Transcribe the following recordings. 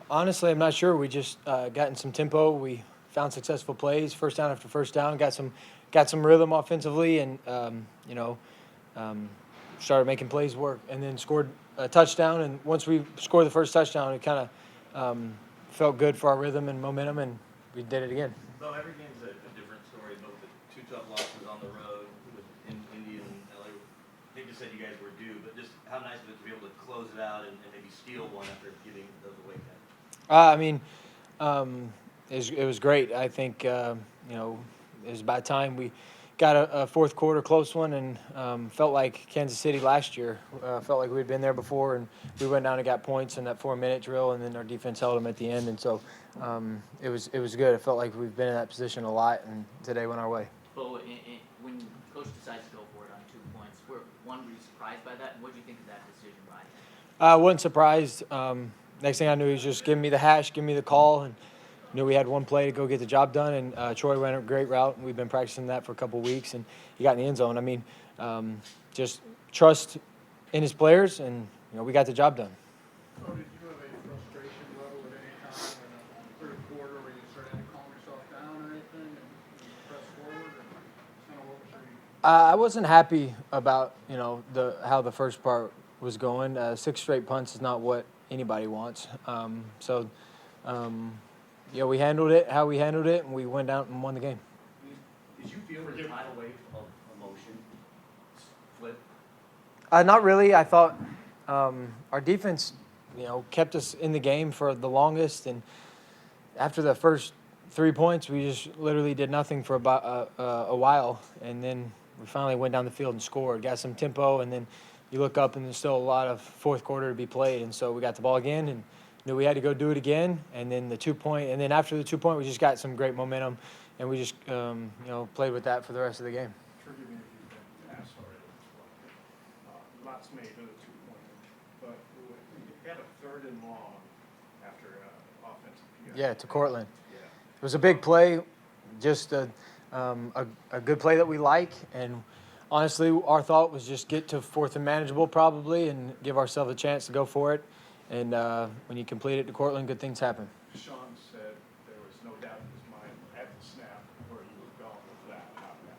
Honestly, I'm not sure. We just got in some tempo. We found successful plays, first down after first down. Got some rhythm offensively, and um, started making plays work. And then scored a touchdown. And once we scored the first touchdown, it kind of felt good for our rhythm and momentum, and we did it again. Though every game's a different story, both the two tough losses on the road in Indy and LA. I think you said you guys were due, but just how nice was it to be able to close it out and maybe steal one after giving those away? I mean, it was great. I think it was about time we got a fourth quarter close one, and felt like Kansas City last year. Felt like we'd been there before, and we went down and got points in that 4-minute drill, and then our defense held them at the end, and so it was good. It felt like we've been in that position a lot, and today went our way. Bo, when coach decides to go for it on 2 points, were you surprised by that? And what did you think of that decision by him? I wasn't surprised. Next thing I knew, he was just giving me the hash, giving me the call, and knew we had one play to go get the job done. And Troy ran a great route, and we've been practicing that for a couple of weeks, and he got in the end zone. I mean, just trust in his players, and we got the job done. So did you have a frustration level at any time in the third quarter where you started to calm yourself down or anything and press forward? Or kind of what was your... I wasn't happy about how the first part was going. 6 straight punts is not what anybody wants. We handled it how we handled it, and we went out and won the game. Did you feel the tidal wave of emotion flip? Not really. I thought our defense, kept us in the game for the longest, and after the first 3 points, we just literally did nothing for about a while, and then we finally went down the field and scored, got some tempo, and then you look up and there's still a lot of fourth quarter to be played, and so we got the ball again and knew we had to go do it again, and then the 2 point, and then after the 2 point, we just got some great momentum, and we just played with that for the rest of the game. Forgive me if you've been asked already. Lots made of the 2-pointer, but you had a 3rd and long after offensive PI. Yeah, to Cortland. Yeah. It was a big play, just a good play that we like, and honestly, our thought was just get to 4th and manageable probably and give ourselves a chance to go for it. And when you complete it to Cortland, good things happen. Sean said there was no doubt in his mind at the snap where you were going with that.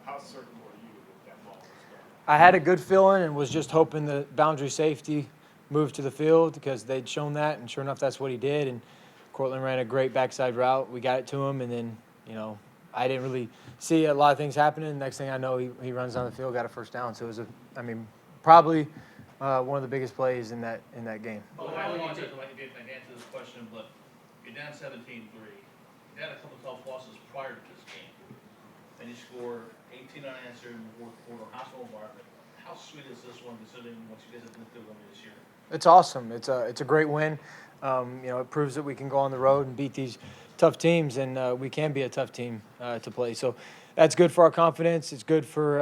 How certain were you that ball was going? I had a good feeling and was just hoping the boundary safety moved to the field because they'd shown that, and sure enough, that's what he did. And Cortland ran a great backside route. We got it to him, and then, I didn't really see a lot of things happening. Next thing I know, he runs down the field, got a first down. So it was probably one of the biggest plays in that game. Well, I don't want to answer this question, but you're down 17-3. You had a couple of tough losses prior to this game. And you score 18 unanswered in the fourth quarter, hostile environment. How sweet is this one, considering what you guys have been through this year? It's awesome. It's a great win. It proves that we can go on the road and beat these tough teams, and we can be a tough team to play. So that's good for our confidence. It's good for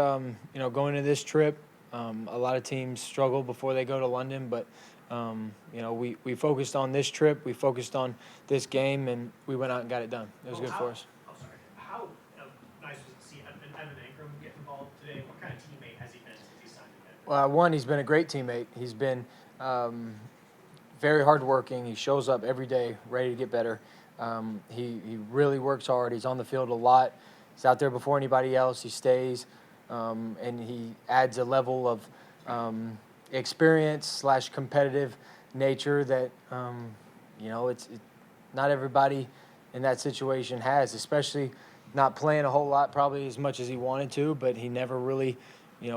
going into this trip. A lot of teams struggle before they go to London, but we focused on this trip. We focused on this game, and we went out and got it done. It was good for us. How nice was it to see Evan Engram get involved today? What kind of teammate has he been since he signed with him? One, he's been a great teammate. He's been very hardworking. He shows up every day, ready to get better. He really works hard. He's on the field a lot. He's out there before anybody else. He stays, and he adds a level of experience / competitive nature that it's not everybody in that situation has, especially not playing a whole lot, probably as much as he wanted to, but he never really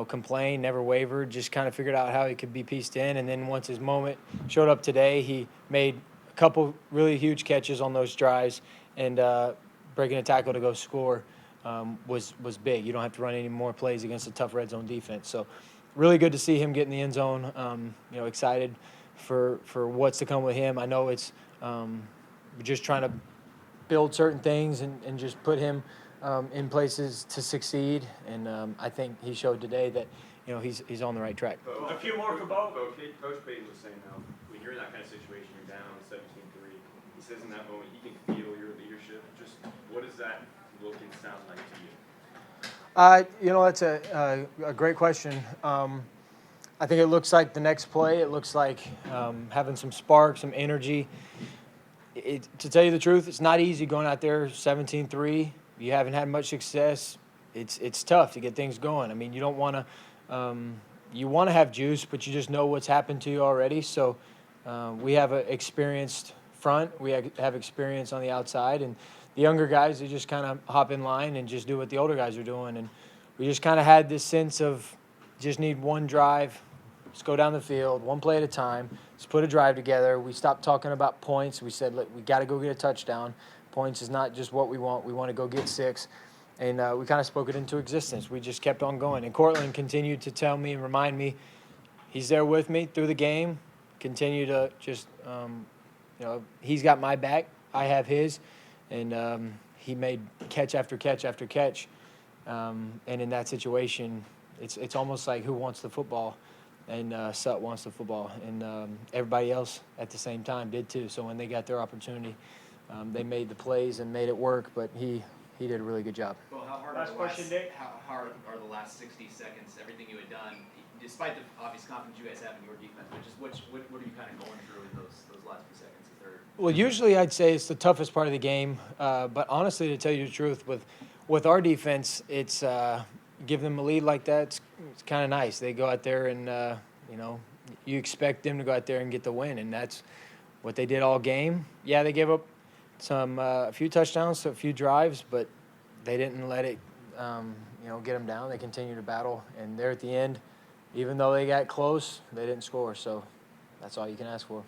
complained, never wavered, just kind of figured out how he could be pieced in. And then once his moment showed up today, he made a couple really huge catches on those drives, and breaking a tackle to go score was big. You don't have to run any more plays against a tough red zone defense. So really good to see him get in the end zone. Excited for what's to come with him. I know it's just trying to build certain things and just put him in places to succeed, and I think he showed today that he's on the right track. A few more for Bo. Coach Payton was saying how when you're in that kind of situation, you're down 17-3. He says in that moment he can feel your leadership. Just what does that look and sound like to you? That's a great question. I think it looks like the next play. It looks like having some spark, some energy. to tell you the truth, it's not easy going out there 17-3. You haven't had much success. It's tough to get things going. I mean, you don't want to you want to have juice, but you just know what's happened to you already. So we have an experienced front. We have experience on the outside, and the younger guys, they just kind of hop in line and just do what the older guys are doing. And we just kind of had this sense of just need one drive. Let's go down the field, one play at a time. Let's put a drive together. We stopped talking about points. We said, look, we got to go get a touchdown. Points is not just what we want. We want to go get 6. And we kind of spoke it into existence. We just kept on going. And Cortland continued to tell me and remind me he's there with me through the game. Continue to just, he's got my back. I have his. And he made catch after catch after catch. And in that situation, it's almost like who wants the football. And Sut wants the football. And everybody else at the same time did too. So when they got their opportunity, they made the plays and made it work. But he did a really good job. Well, how hard Last question, Nick. How hard are the last 60 seconds? Everything you had done, despite the obvious confidence you guys have in your defense, but just what are you kind of going through in those last few seconds? The third. Well, usually I'd say it's the toughest part of the game. But honestly, to tell you the truth, with our defense, it's give them a lead like that. It's kind of nice. They go out there and you expect them to go out there and get the win, and that's what they did all game. Yeah, they gave up a few touchdowns, a few drives, but they didn't let it, get them down. They continued to battle, and there at the end, even though they got close, they didn't score. So that's all you can ask for.